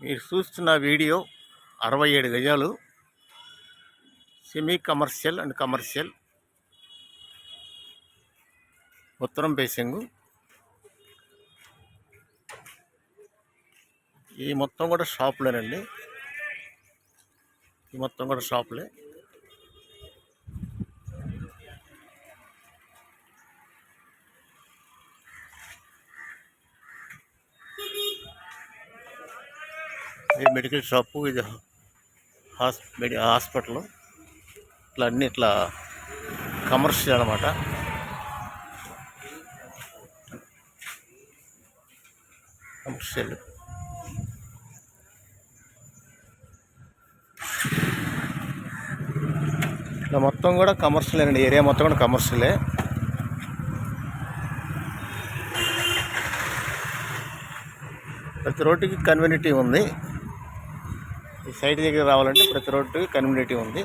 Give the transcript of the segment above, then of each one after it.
మీరు చూస్తున్న వీడియో 67 గజాలు సెమీ కమర్షియల్ అండ్ కమర్షియల్ ఉత్తరం ఫేసింగ్. ఈ మొత్తం కూడా షాపులేనండి. ఈ మొత్తం కూడా షాపులే. ఇది మెడికల్ షాపు, ఇది హాస్పిటల్. ఇట్లా అన్నీ ఇట్లా కమర్షియల్ అన్నమాట. కమర్షియల్ ఇలా మొత్తం కూడా కమర్షియల్ అండి. ఏరియా మొత్తం కూడా కమర్షియలే. ప్రతి రోడ్డుకి కన్వీనిటీ ఉంది. ఈ సైట్ దగ్గర రావాలంటే ప్రతి రోడ్డుకి కన్వీనిటీ ఉంది.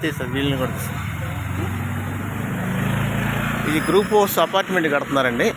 తీస్తుంది, వీళ్ళని కూడా తీస్తుంది. ఇది గ్రూప్ హౌస్ అపార్ట్మెంట్ కడుతున్నారండి.